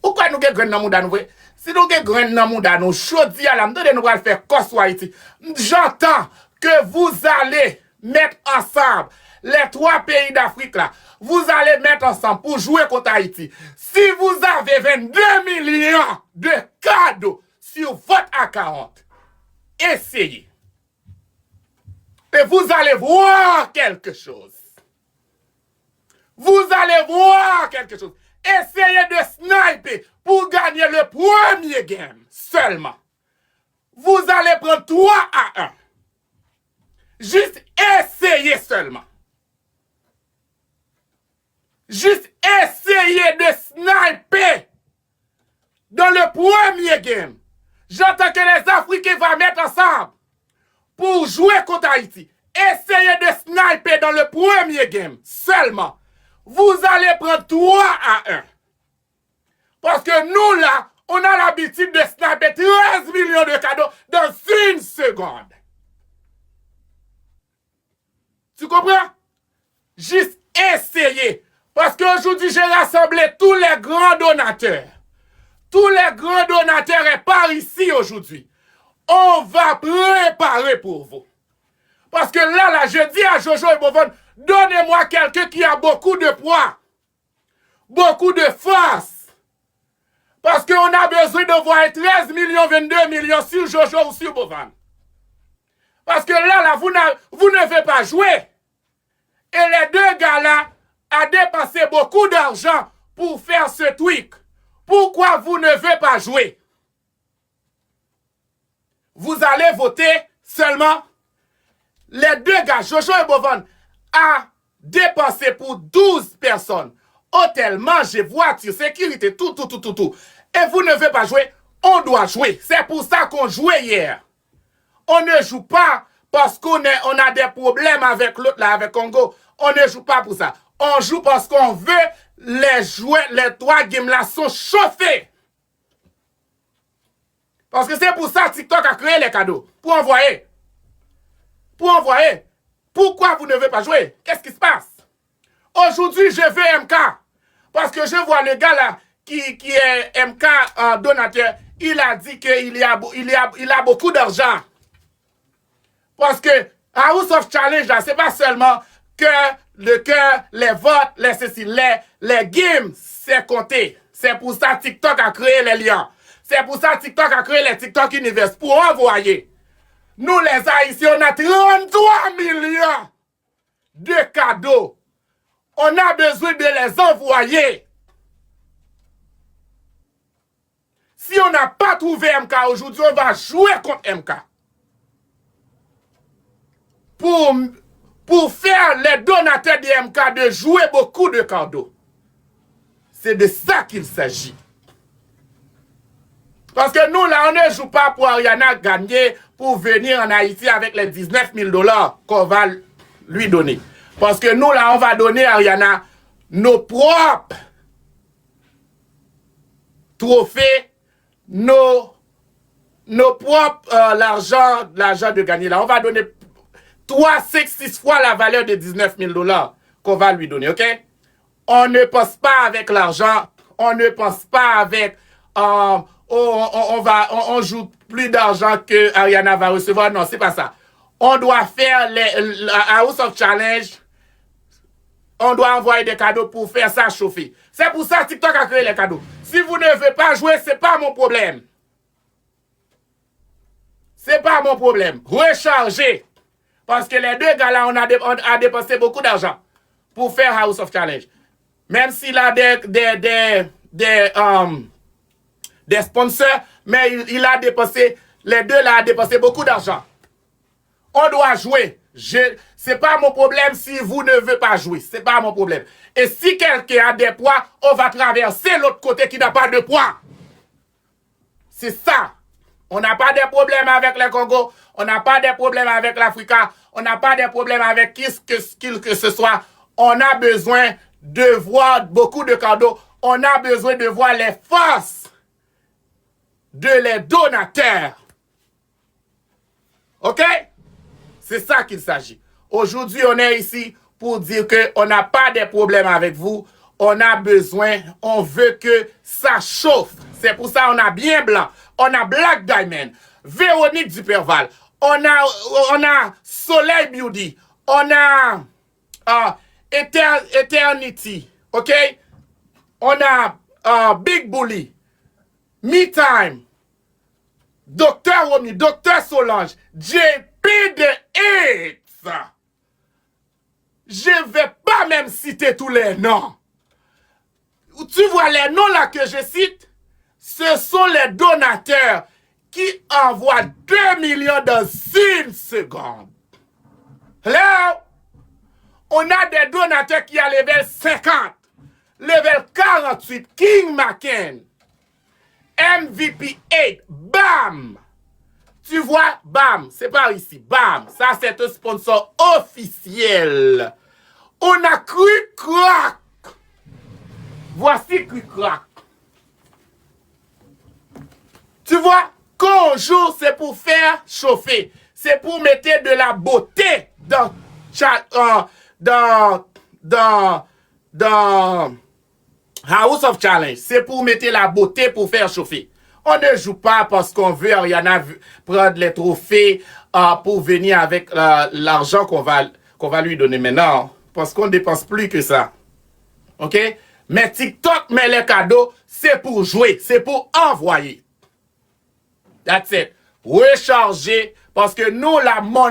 Ou quoi nous avons grain dans monde nous si nous avons grain dans monde nous chodi à la m'donne nous va faire Koswa Haïti. J'entends que vous allez mettre ensemble les 3 pays d'Afrique là. Vous allez mettre ensemble pour jouer contre Haïti. Si vous avez 22 millions de cadeaux sur votre account, essayez. Et vous allez voir quelque chose. Vous allez voir quelque chose. Essayez de sniper pour gagner le premier game seulement. Vous allez prendre 3-1. Juste essayez seulement. Juste essayez de sniper dans le premier game. J'entends que les Africains vont mettre ensemble pour jouer contre Haïti. Essayez de sniper dans le premier game seulement. Vous allez prendre 3-1. Parce que nous là, on a l'habitude de sniper 13 millions de cadeaux dans une seconde. Tu comprends? Juste essayez. Parce qu'aujourd'hui, j'ai rassemblé tous les grands donateurs. Tous les grands donateurs sont par ici aujourd'hui. On va préparer pour vous. Parce que là, je dis à Jojo et Bovon, donnez-moi quelqu'un qui a beaucoup de poids. Beaucoup de force. Parce qu'on a besoin de voir 13 millions, 22 millions sur Jojo ou sur Bovon. Parce que là, vous ne devez pas jouer. Et les deux gars-là ont dépensé beaucoup d'argent pour faire ce tweak. Pourquoi vous ne devez pas jouer? Vous allez voter seulement. Les deux gars, Jojo et Bovon, a dépensé pour 12 personnes. Hôtel, manger, voiture, sécurité, tout. Et vous ne devez pas jouer, on doit jouer. C'est pour ça qu'on jouait hier. On ne joue pas parce qu'on a des problèmes avec l'autre, là, avec Congo. On ne joue pas pour ça. On joue parce qu'on veut les jouer, les 3 games là sont chauffés. Parce que c'est pour ça que TikTok a créé les cadeaux. Pour envoyer. Pourquoi vous ne devez pas jouer? Qu'est-ce qui se passe? Aujourd'hui, je veux MK. Parce que je vois le gars là, qui est MK donateur, il a dit qu'il a beaucoup d'argent. Parce que House of Challenge, là, c'est pas seulement que le cœur, les votes, les ceci, les games, c'est compté. C'est pour ça que TikTok a créé les liens. C'est pour ça que TikTok a créé les TikTok Universe pour envoyer. Nous, les Haïtiens, on a 33 millions de cadeaux. On a besoin de les envoyer. Si on n'a pas trouvé MK aujourd'hui, on va jouer contre MK. Pour faire les donateurs de MK de jouer beaucoup de cadeaux. C'est de ça qu'il s'agit. Parce que nous, là, on ne joue pas pour Ariana gagner pour venir en Haïti avec les 19 000 $ qu'on va lui donner. Parce que nous, là, on va donner à Ariana nos propres trophées, nos propres l'argent de gagner. Là, on va donner 3, 5, 6 fois la valeur de 19 000 $ qu'on va lui donner, ok? On ne pense pas avec l'argent, on ne pense pas avec... on joue plus d'argent que Ariana va recevoir. Non, c'est pas ça. On doit faire la House of Challenge. On doit envoyer des cadeaux pour faire ça chauffer. C'est pour ça que TikTok a créé les cadeaux. Si vous ne voulez pas jouer, c'est pas mon problème. C'est pas mon problème. Rechargez. Parce que les deux gars là, on a dépensé beaucoup d'argent pour faire House of Challenge. Même s'il a des sponsors, mais il a dépensé, les deux là, a dépensé beaucoup d'argent. On doit jouer. C'est pas mon problème si vous ne voulez pas jouer. C'est pas mon problème. Et si quelqu'un a des poids, on va traverser l'autre côté qui n'a pas de poids. C'est ça. On n'a pas de problème avec le Congo. On n'a pas de problème avec l'Afrique. On n'a pas de problème avec qui que ce soit. On a besoin de voir beaucoup de cadeaux. On a besoin de voir les forces de les donateurs. OK? C'est ça qu'il s'agit. Aujourd'hui, on est ici pour dire qu'on n'a pas de problème avec vous. on a besoin, on veut que ça chauffe. C'est pour ça on a bien blanc. On a Black Diamond, Véronique Duperval, on a Soleil Beauty, on a Eternity, ok? On a Big Bully, Me Time, Dr. Romy, Dr. Solange, JP de Hits. Je ne vais pas même citer tous les noms. Tu vois les noms là que je cite? Ce sont les donateurs qui envoient 2 millions dans une seconde. Là, on a des donateurs qui a level 50, level 48, King McCain, MVP 8, bam! Tu vois, bam, c'est par ici, bam, ça c'est un sponsor officiel. On a Cru Crack. Voici Cru Crack. Tu vois, quand on joue, c'est pour faire chauffer. C'est pour mettre de la beauté dans House of Challenge. C'est pour mettre la beauté pour faire chauffer. On ne joue pas parce qu'on veut Ariana prendre les trophées pour venir avec l'argent qu'on va lui donner maintenant. Parce qu'on ne dépense plus que ça. OK? Mais TikTok met les cadeaux, c'est pour jouer, c'est pour envoyer. That's it. Recharger, parce que nous, la monnaie,